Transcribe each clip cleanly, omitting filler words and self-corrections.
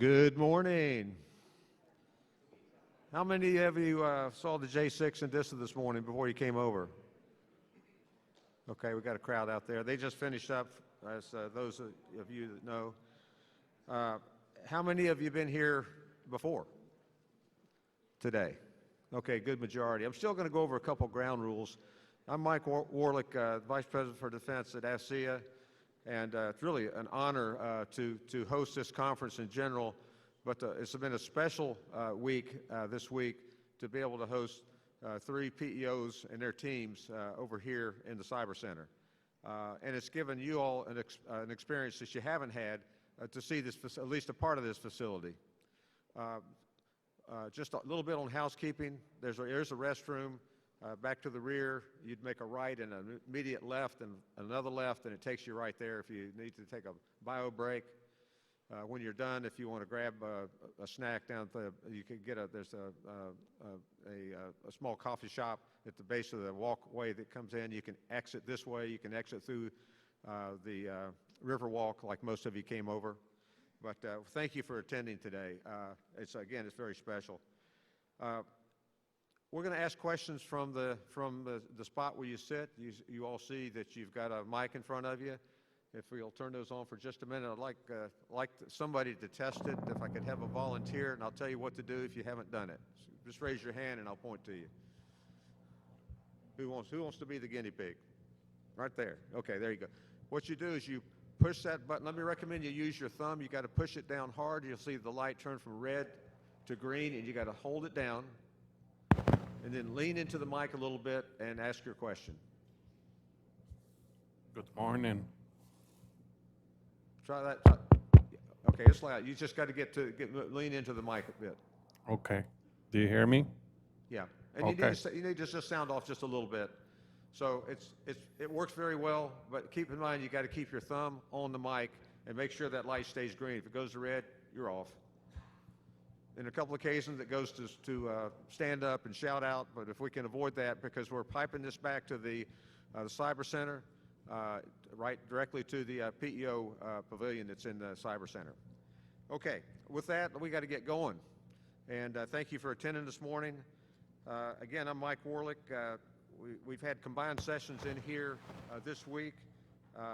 Good morning. How many of you saw the J6 and DISA this morning before you came over? Okay, we got a crowd out there. They just finished up, as those of you that know. How many of you been here before today? Okay, good majority. I'm still going to go over a couple ground rules. I'm Mike Warlick, Vice President for Defense at AFCEA, and it's really an honor to host this conference in general, but it's been a special week this week to be able to host three PEOs and their teams over here in the Cyber Center. And it's given you all an experience that you haven't had to see this, at least a part of this facility. Just a little bit on housekeeping. There's a restroom back to the rear. You'd make a right and an immediate left and another left, and it takes you right there if you need to take a bio break. When you're done, if you want to grab a snack down there, you can get there's a small coffee shop at the base of the walkway that comes in. You can exit this way. You can exit through the river walk like most of you came over. But thank you for attending today. It's very special. We're going to ask questions from the spot where you sit. You all see that you've got a mic in front of you. If we'll turn those on for just a minute, I'd like somebody to test it. If I could have a volunteer, and I'll tell you what to do if you haven't done it. So just raise your hand and I'll point to you. Who wants to be the guinea pig? Right there. Okay, there you go. What you do is you push that button. Let me recommend you use your thumb. You got to push it down hard. You'll see the light turn from red to green, and you got to hold it down, and then lean into the mic a little bit and ask your question. Good morning. Try that. Okay, it's loud. You just got to lean into the mic a bit. Okay. Do you hear me? Yeah, and Okay. you need to just sound off just a little bit. So it works very well, but keep in mind you got to keep your thumb on the mic and make sure that light stays green. If it goes to red, you're off. In a couple occasions, it goes to stand up and shout out, but if we can avoid that, because we're piping this back to the Cyber Center, right directly to the PEO pavilion that's in the Cyber Center. Okay, with that, we got to get going. And thank you for attending this morning. Again, I'm Mike Warlick. We've had combined sessions in here this week.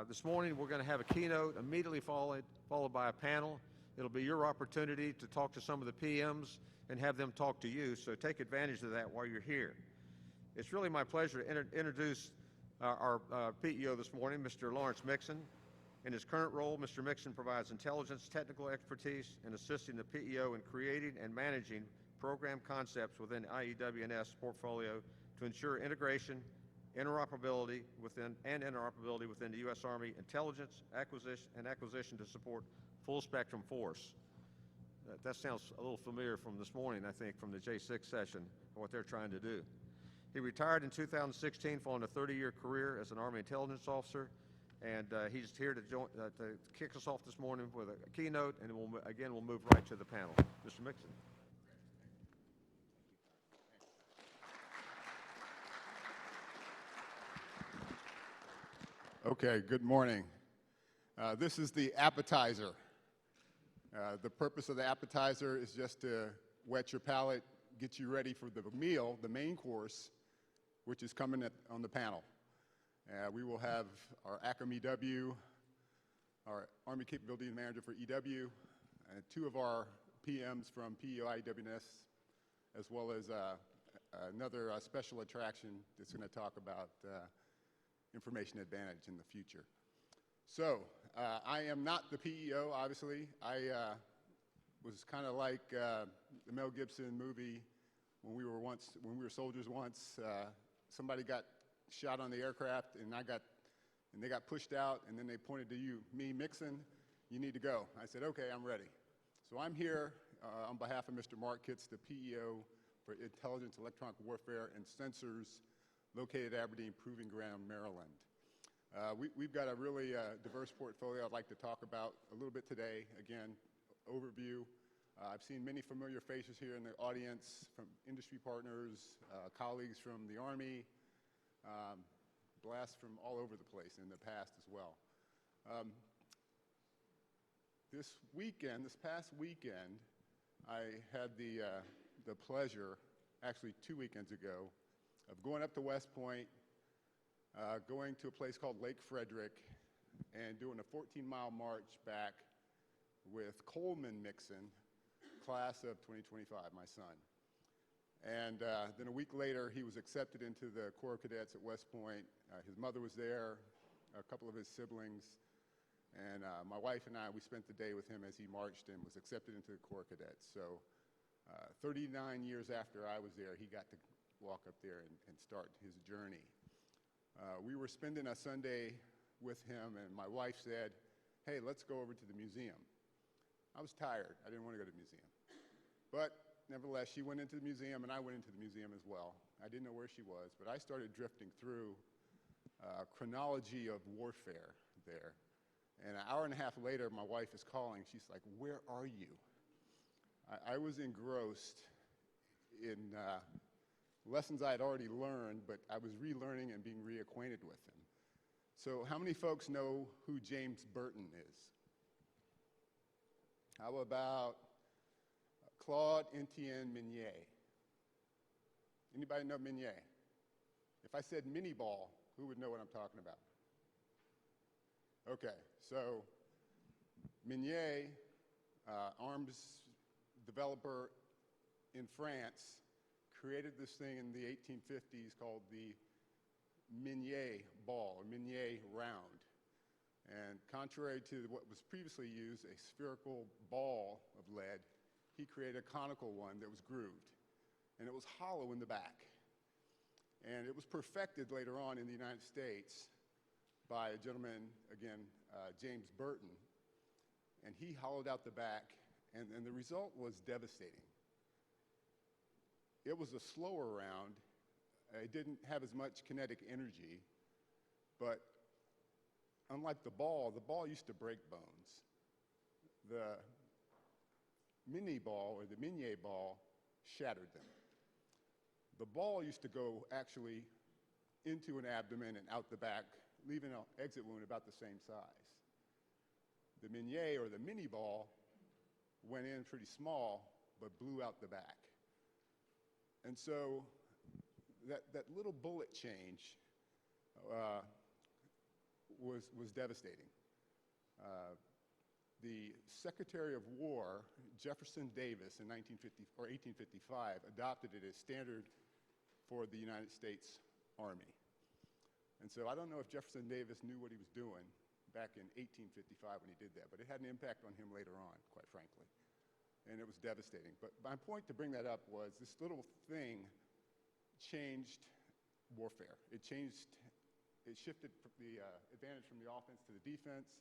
This morning, we're going to have a keynote immediately followed by a panel. It'll be your opportunity to talk to some of the PMs and have them talk to you, so take advantage of that while you're here. It's really my pleasure to introduce our PEO this morning, Mr. Laurence Mixon. In his current role, Mr. Mixon provides intelligence, technical expertise in assisting the PEO in creating and managing program concepts within Iew&S portfolio to ensure integration, interoperability within the U.S. Army intelligence, acquisition to support full spectrum force. That sounds a little familiar from this morning, I think, from the J6 session, what they're trying to do. He retired in 2016 following a 30-year career as an Army intelligence officer, and he's here to kick us off this morning with a keynote, and we'll move right to the panel. Mr. Mixon. Okay, good morning. This is the appetizer. The purpose of the appetizer is just to whet your palate, get you ready for the meal, the main course, which is coming on the panel. We will have our ACM EW, our Army Capability Manager for EW, and two of our PMs from PEO Iew&S, as well as another special attraction that's going to talk about information advantage in the future. So, I am not the PEO, obviously. I was kind of like the Mel Gibson movie when we were soldiers once. Somebody got shot on the aircraft, and they got pushed out, and then they pointed to me, Mixon, you need to go. I said, okay, I'm ready. So I'm here on behalf of Mr. Mark Kitts, the PEO for Intelligence, Electronic Warfare, and Sensors, located at Aberdeen Proving Ground, Maryland. We've got a really diverse portfolio I'd like to talk about a little bit today. Again, overview. I've seen many familiar faces here in the audience from industry partners, colleagues from the Army, blasts from all over the place in the past as well. this weekend, this past weekend, I had the pleasure, actually 2 weekends ago, of going up to West Point, going to a place called Lake Frederick, and doing a 14-mile march back with Coleman Mixon, class of 2025, my son. And then a week later, he was accepted into the Corps of Cadets at West Point. His mother was there, a couple of his siblings, and my wife and I, we spent the day with him as he marched and was accepted into the Corps of Cadets. So 39 years after I was there, he got to walk up there and start his journey. We were spending a Sunday with him, and my wife said, hey, let's go over to the museum. I was tired. I didn't want to go to the museum. But nevertheless, she went into the museum, and I went into the museum as well. I didn't know where she was, but I started drifting through chronology of warfare there. And an hour and a half later, my wife is calling. She's like, where are you? I was engrossed in lessons I had already learned, but I was relearning and being reacquainted with him. So how many folks know who James Burton is? How about Claude Etienne Minier? Anybody know Minier? If I said mini ball, who would know what I'm talking about? Okay, so Minier, arms developer in France, created this thing in the 1850s called the Minier ball, or Minier round. And contrary to what was previously used, a spherical ball of lead, he created a conical one that was grooved. And it was hollow in the back. And it was perfected later on in the United States by a gentleman, again, James Burton. And he hollowed out the back, and the result was devastating. It was a slower round. It didn't have as much kinetic energy, but unlike the ball used to break bones. The mini ball, or the Minier ball, shattered them. The ball used to go actually into an abdomen and out the back, leaving an exit wound about the same size. The Minier, or the mini ball, went in pretty small, but blew out the back. And so that little bullet change was devastating. The Secretary of War, Jefferson Davis, in 1855, adopted it as standard for the United States Army. And so I don't know if Jefferson Davis knew what he was doing back in 1855 when he did that, but it had an impact on him later on, quite frankly. And it was devastating. But my point to bring that up was this little thing changed warfare. It shifted the advantage from the offense to the defense.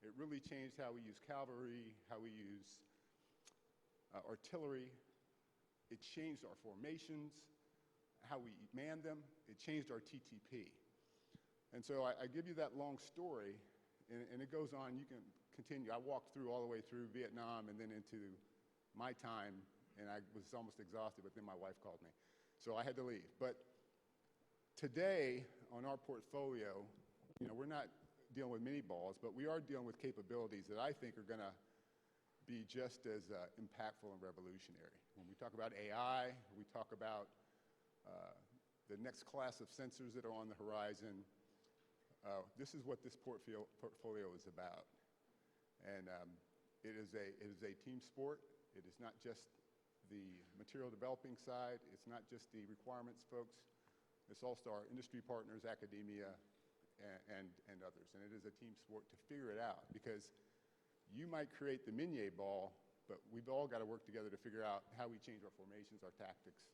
It really changed how we use cavalry, how we use artillery. It changed our formations, how we man them. It changed our TTP. And so I give you that long story, and it goes on. You can continue. I walked through all the way through Vietnam and then into my time, and I was almost exhausted, but then my wife called me. So I had to leave. But today, on our portfolio, we're not dealing with mini balls, but we are dealing with capabilities that I think are going to be just as impactful and revolutionary. When we talk about AI, we talk about the next class of sensors that are on the horizon. This is what this portfolio is about. And it is a team sport. It is not just the material developing side. It's not just the requirements folks. It's also our industry partners, academia, and others. And it is a team sport to figure it out, because you might create the Minier ball, but we've all got to work together to figure out how we change our formations, our tactics,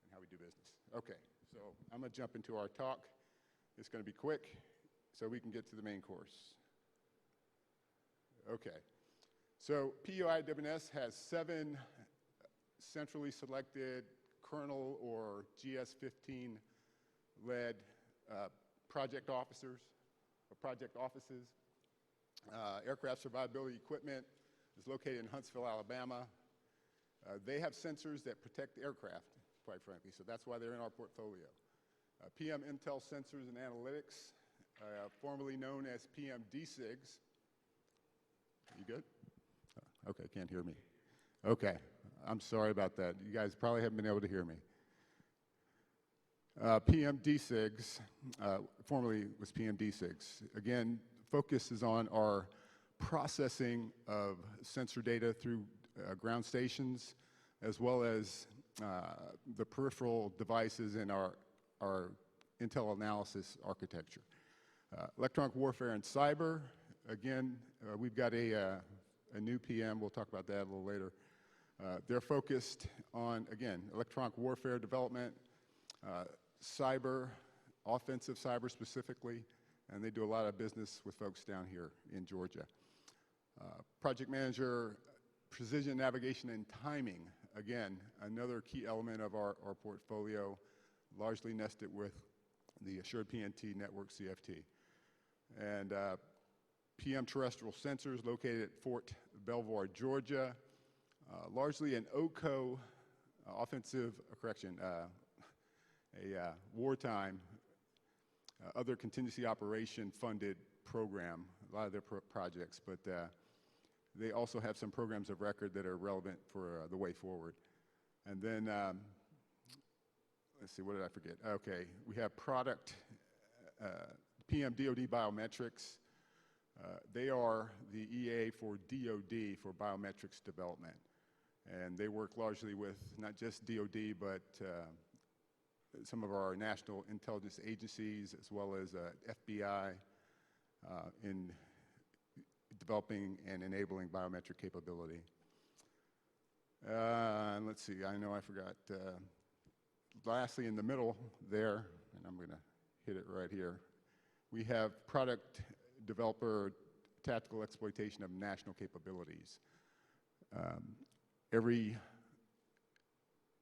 and how we do business. Okay, so I'm going to jump into our talk. It's going to be quick so we can get to the main course. Okay, so Iew&S has 7 centrally selected Colonel or GS-15 led project officers or project offices. Aircraft survivability equipment is located in Huntsville, Alabama. They have sensors that protect the aircraft, quite frankly, so that's why they're in our portfolio. PM Intel Sensors and Analytics, formerly known as PM DSIGs. You good? Okay, can't hear me. Okay, I'm sorry about that. You guys probably haven't been able to hear me. PMD-SIGs, formerly was PMD-SIGs, again, focuses on our processing of sensor data through ground stations, as well as the peripheral devices in our intel analysis architecture. Electronic warfare and cyber, again, we've got a new PM, we'll talk about that a little later. They're focused on, again, electronic warfare development, cyber, offensive cyber specifically, and they do a lot of business with folks down here in Georgia. Project manager, precision navigation and timing, again, another key element of our portfolio, largely nested with the Assured PNT Network CFT. And PM terrestrial sensors located at Fort Belvoir, Georgia, largely an OCO offensive, a wartime, other contingency operation funded program, a lot of their projects, but they also have some programs of record that are relevant for the way forward. And then, let's see, what did I forget? Okay, we have product, PM DoD Biometrics. They are the EA for DoD for biometrics development. And they work largely with not just DoD, but some of our national intelligence agencies, as well as FBI, in developing and enabling biometric capability. And let's see, I know I forgot. Lastly, in the middle there, and I'm going to hit it right here, we have product developer tactical exploitation of national capabilities. Every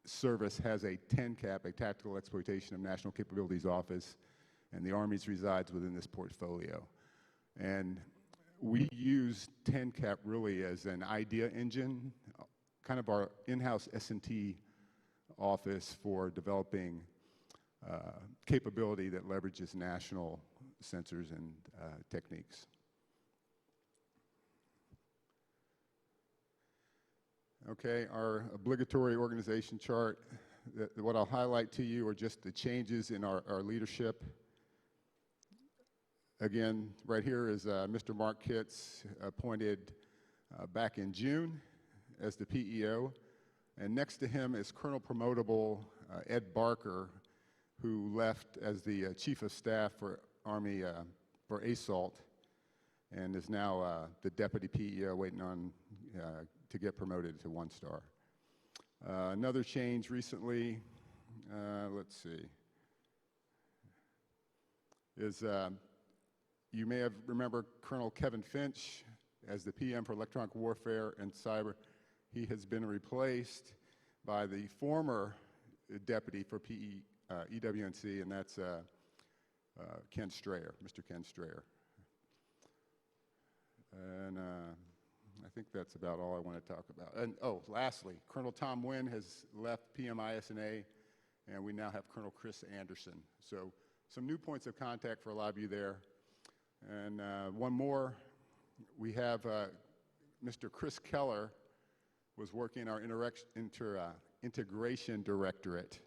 service has a TENCAP, a Tactical Exploitation of National Capabilities Office, and the Army's resides within this portfolio. And we use TENCAP really as an idea engine, kind of our in-house S&T office for developing capability that leverages national sensors and techniques. Okay, our obligatory organization chart. What I'll highlight to you are just the changes in our leadership. Again, right here is Mr. Mark Kitts, appointed back in June as the PEO. And next to him is Colonel Promotable Ed Barker, who left as the Chief of Staff for Army, for ASALT, and is now the Deputy PEO waiting on to get promoted to 1-star. Another change recently, let's see, is you may have remember Colonel Kevin Finch as the PM for Electronic Warfare and Cyber. He has been replaced by the former deputy for EW&C, and that's Ken Strayer, Mr. Ken Strayer. And I think that's about all I want to talk about. And oh, lastly, Colonel Tom Wynn has left PMISNA, and we now have Colonel Chris Anderson. So some new points of contact for a lot of you there. And one more, we have Mr. Chris Keller was working our integration directorate,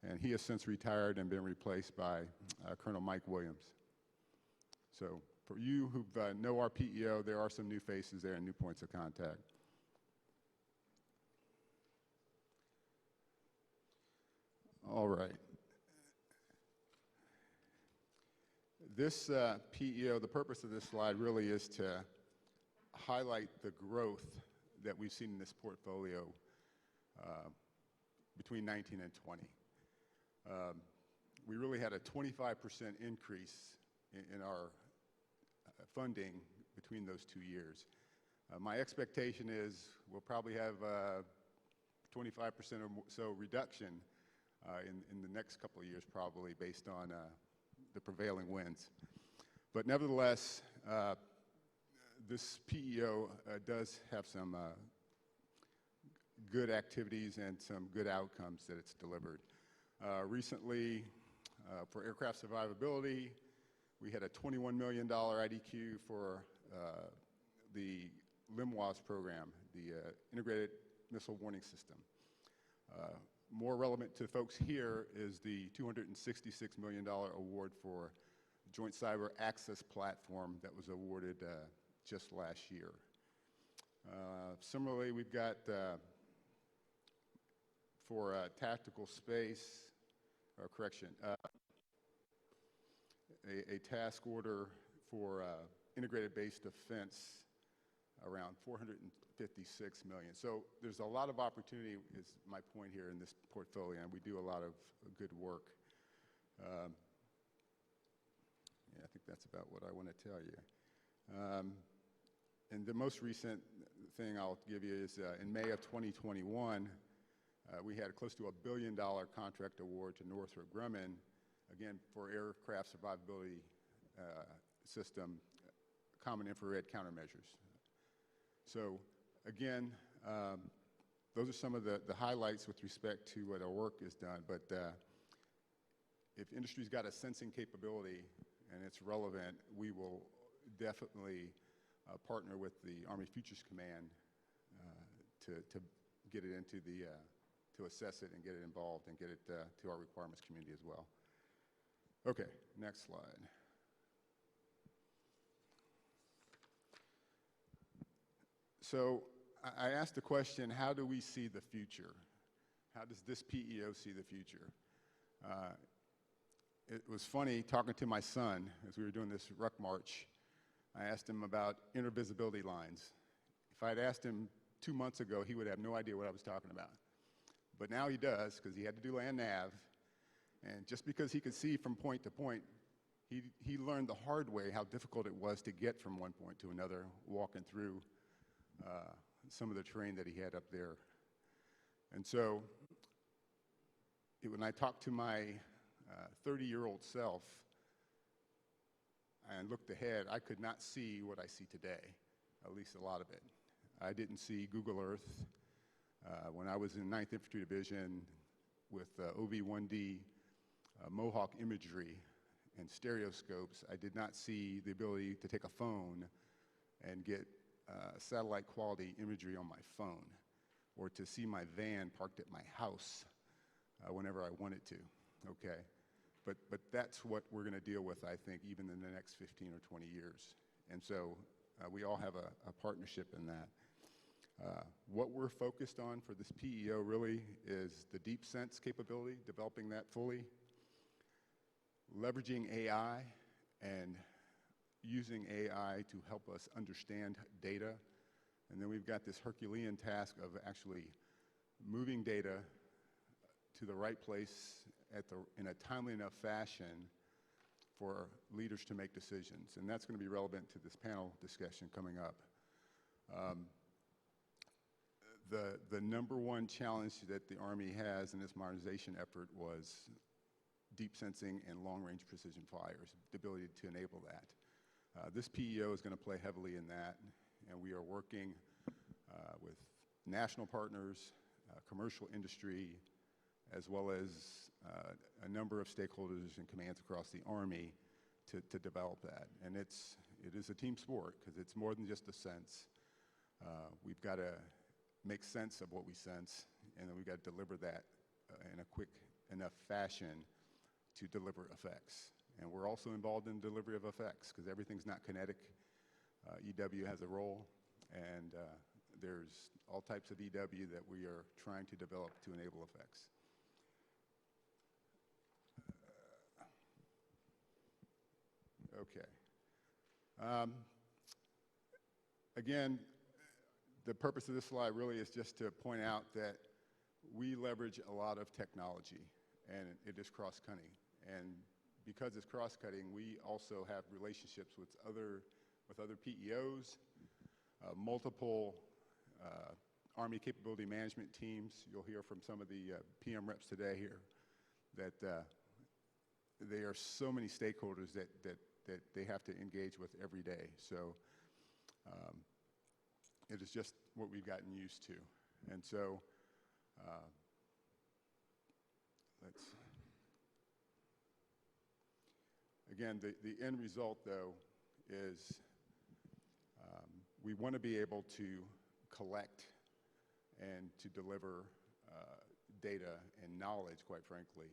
and he has since retired and been replaced by Colonel Mike Williams. So for you who know our PEO, there are some new faces there and new points of contact. All right. This PEO, the purpose of this slide really is to highlight the growth that we've seen in this portfolio between 19 and 20. We really had a 25% increase in our funding between those 2 years. My expectation is we'll probably have 25% or so reduction in the next couple of years, probably based on the prevailing winds. But nevertheless, this PEO does have some good activities and some good outcomes that it's delivered. Recently, for aircraft survivability, we had a $21 million IDQ for the LMWAS program, the Integrated Missile Warning System. More relevant to folks here is the $266 million award for Joint Cyber Access Platform that was awarded just last year. Similarly, we've got for tactical space, or correction, a task order for integrated base defense around $456 million. So there's a lot of opportunity, is my point here in this portfolio, and we do a lot of good work. Yeah, I think that's about what I want to tell you. And the most recent thing I'll give you is in May of 2021, we had close to $1 billion contract award to Northrop Grumman, again, for aircraft survivability system, common infrared countermeasures. So again, those are some of the highlights with respect to what our work is done. But if industry's got a sensing capability and it's relevant, we will definitely partner with the Army Futures Command to get it into the, to assess it and get it involved and get it to our requirements community as well. Okay, next slide. So I asked the question, how do we see the future? How does this PEO see the future? It was funny talking to my son as we were doing this ruck march. I asked him about intervisibility lines. If I'd asked him 2 months ago, he would have no idea what I was talking about. But now he does, because he had to do land nav. And just because he could see from point to point, he learned the hard way how difficult it was to get from one point to another, walking through some of the terrain that he had up there. And so when I talked to my 30-year-old self and looked ahead, I could not see what I see today, at least a lot of it. I didn't see Google Earth. When I was in 9th Infantry Division with OV-1D Mohawk imagery and stereoscopes, I did not see the ability to take a phone and get satellite quality imagery on my phone, or to see my van parked at my house whenever I wanted to, okay? But that's what we're gonna deal with, I think, even in the next 15 or 20 years. And so we all have a partnership in that. What we're focused on for this PEO really is the deep sense capability, developing that fully, leveraging AI and using AI to help us understand data. And then we've got this Herculean task of actually moving data to the right place in a timely enough fashion for leaders to make decisions. And that's going to be relevant to this panel discussion coming up. The number one challenge that the Army has in this modernization effort was deep sensing and long-range precision fires, the ability to enable that. This PEO is going to play heavily in that, and we are working with national partners, commercial industry, as well as a number of stakeholders and commands across the Army to develop that. And it is a team sport, because it's more than just a sense. We've got to make sense of what we sense, and then we've got to deliver that in a quick enough fashion to deliver effects. And we're also involved in delivery of effects, because everything's not kinetic. EW has a role, and there's all types of EW that we are trying to develop to enable effects. Okay. Again, the purpose of this slide really is just to point out that we leverage a lot of technology, and it is cross-cutting. And because it's cross-cutting, we also have relationships with other PEOs, multiple Army capability management teams. You'll hear from some of the PM reps today here that there are so many stakeholders that they have to engage with every day. So it is just what we've gotten used to. And so again, the end result, though, is we want to be able to collect and to deliver data and knowledge, quite frankly,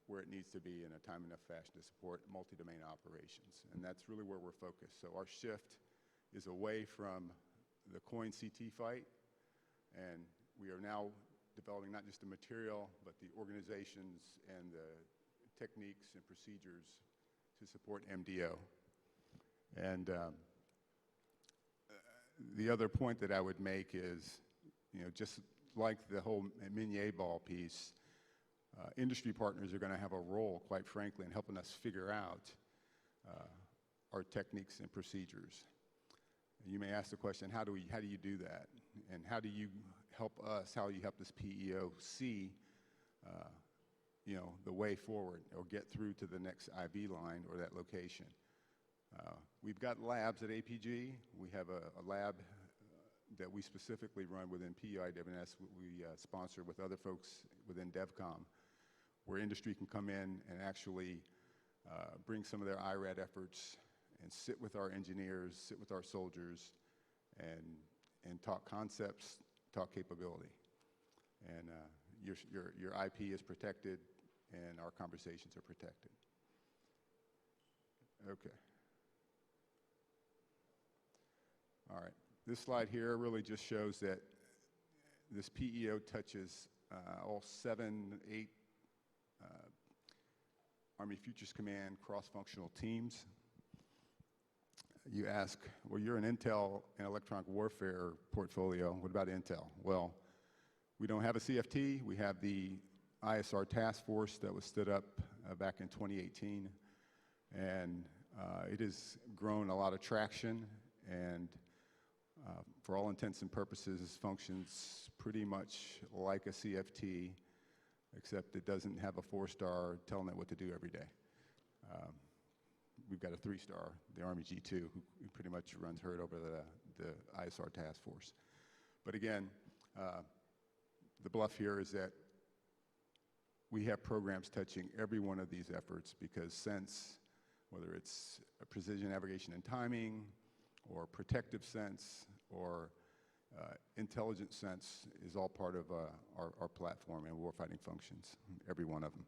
where it needs to be in a time enough fashion to support multi-domain operations. And that's really where we're focused. So our shift is away from the coin CT fight, and we are now developing not just the material, but the organizations and the techniques and procedures to support MDO. And the other point that I would make is, just like the whole Minier ball piece, industry partners are going to have a role, quite frankly, in helping us figure out our techniques and procedures. You may ask the question, how do you do that? And how do you help us, how do you help this PEO see the way forward or get through to the next IV line or that location? We've got labs at APG. We have a lab that we specifically run within PEO Iew&S. We sponsor with other folks within DevCom, where industry can come in and actually bring some of their IRAD efforts and sit with our engineers, sit with our soldiers, and talk concepts, talk capability. And your IP is protected, and our conversations are protected. Okay. All right. This slide here really just shows that this PEO touches all 7, 8 Army Futures Command cross-functional teams. You ask, well, you're an Intel and electronic warfare portfolio. What about Intel? Well, we don't have a CFT. We have the ISR task force that was stood up back in 2018. And it has grown a lot of traction, and for all intents and purposes, functions pretty much like a CFT, except it doesn't have a 4-star telling it what to do every day. We've got a 3-star, the Army G2, who pretty much runs herd over the ISR task force. But again, the bluff here is that we have programs touching every one of these efforts, because sense, whether it's a precision navigation and timing, or protective sense, or intelligent sense, is all part of our platform and warfighting functions, every one of them.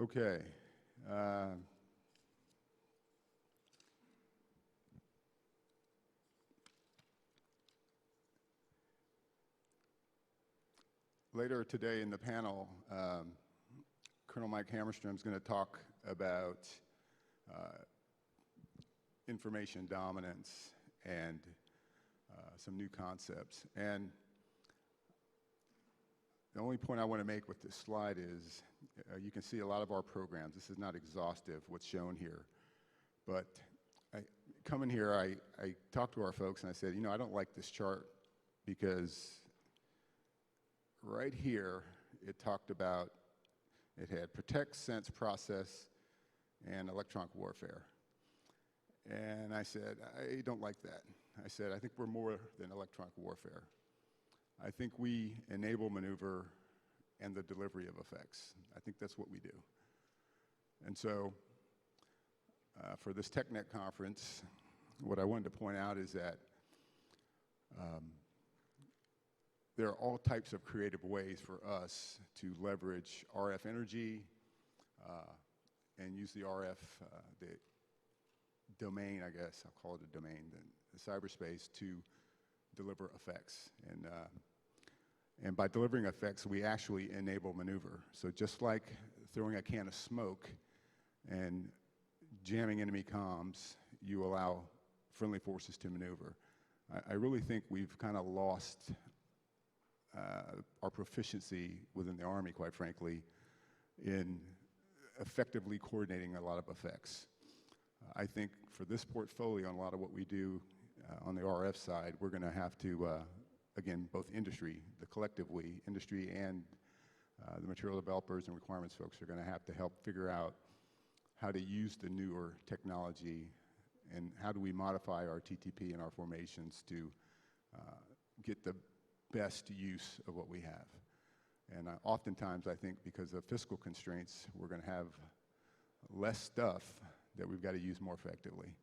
Okay. Later today in the panel, Colonel Mike Hammerstrom is going to talk about information dominance and some new concepts. And the only point I want to make with this slide is you can see a lot of our programs. This is not exhaustive, what's shown here. But coming here, I talked to our folks and I said, I don't like this chart, because right here it talked about, it had protect, sense, process, and electronic warfare. And I said, I don't like that. I said, I think we're more than electronic warfare. I think we enable maneuver and the delivery of effects. I think that's what we do. And so for this TechNet conference, what I wanted to point out is that there are all types of creative ways for us to leverage RF energy and use the RF, the domain, I guess, I'll call it a domain, the cyberspace, to deliver effects. And by delivering effects, we actually enable maneuver. So just like throwing a can of smoke and jamming enemy comms, you allow friendly forces to maneuver. I really think we've kind of lost our proficiency within the Army, quite frankly, in effectively coordinating a lot of effects. I think for this portfolio and a lot of what we do on the RF side, we're going to have to, again, both industry, collectively, industry and the material developers and requirements folks are going to have to help figure out how to use the newer technology, and how do we modify our TTP and our formations to get the best use of what we have. And oftentimes, I think because of fiscal constraints, we're going to have less stuff that we've got to use more effectively.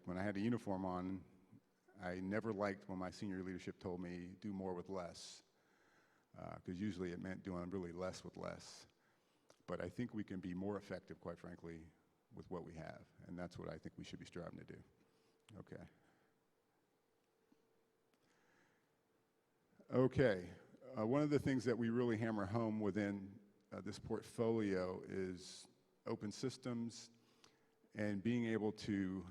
When I had a uniform on, I never liked when my senior leadership told me, do more with less, because usually it meant doing really less with less. But I think we can be more effective, quite frankly, with what we have, and that's what I think we should be striving to do. Okay. Okay, one of the things that we really hammer home within this portfolio is open systems and being able to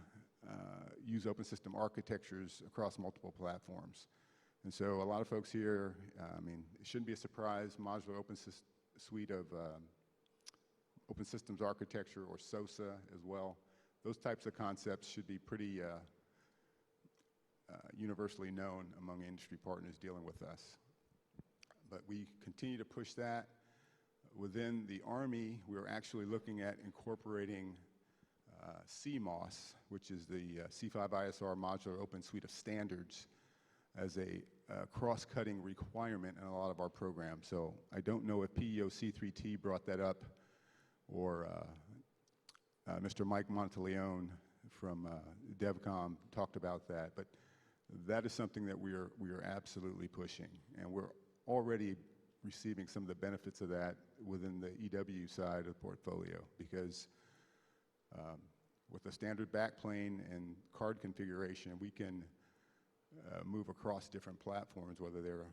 use open system architectures across multiple platforms. And so a lot of folks here, I mean, it shouldn't be a surprise, modular open suite of open systems architecture, or SOSA as well. Those types of concepts should be pretty universally known among industry partners dealing with us. But we continue to push that. Within the Army, we're actually looking at incorporating CMOS, which is the C5ISR Modular Open Suite of Standards, as a cross-cutting requirement in a lot of our programs. So I don't know if PEO C3T brought that up, or Mr. Mike Monteleone from DevCom talked about that, but that is something that we are absolutely pushing, and we're already receiving some of the benefits of that within the EW side of the portfolio, because with a standard backplane and card configuration, we can move across different platforms, whether they're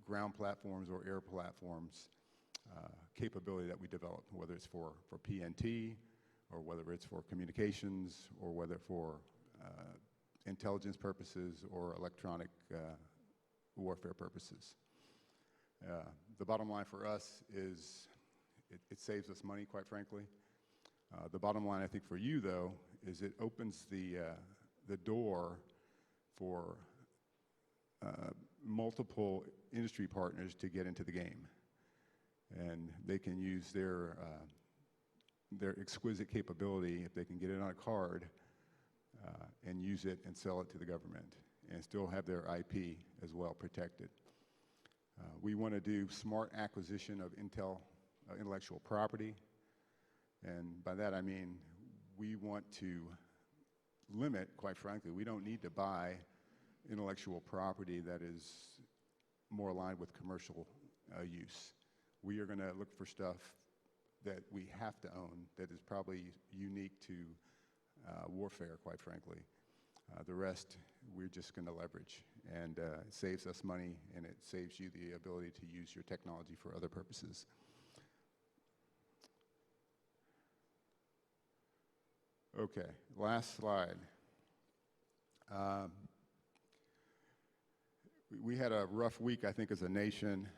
ground platforms or air platforms, capability that we develop, whether it's for PNT, or whether it's for communications, or whether for intelligence purposes or electronic warfare purposes. The bottom line for us is it saves us money, quite frankly. The bottom line, I think, for you, though, is it opens the door for multiple industry partners to get into the game. And they can use their exquisite capability, if they can get it on a card, and use it and sell it to the government, and still have their IP as well protected. We want to do smart acquisition of intellectual property, and by that I mean we want to limit, quite frankly, we don't need to buy intellectual property that is more aligned with commercial use. We are going to look for stuff that we have to own that is probably unique to warfare, quite frankly. The rest, we're just going to leverage, and it saves us money, and it saves you the ability to use your technology for other purposes. Okay, last slide. We had a rough week, I think, as a nation.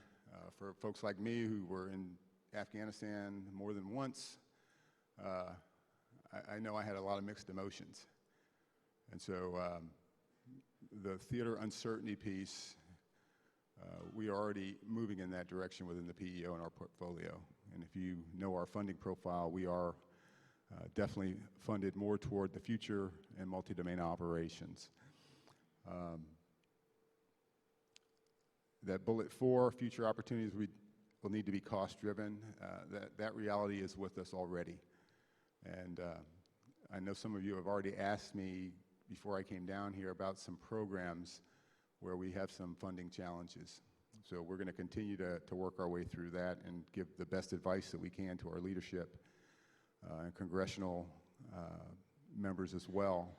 For folks like me who were in Afghanistan more than once, I know I had a lot of mixed emotions. And so the theater uncertainty piece, we are already moving in that direction within the PEO and our portfolio. And if you know our funding profile, we are definitely funded more toward the future and multi-domain operations. That bullet 4, future opportunities, will need to be cost-driven. That reality is with us already. And I know some of you have already asked me before I came down here about some programs where we have some funding challenges. So we're going to continue to work our way through that and give the best advice that we can to our leadership and congressional members as well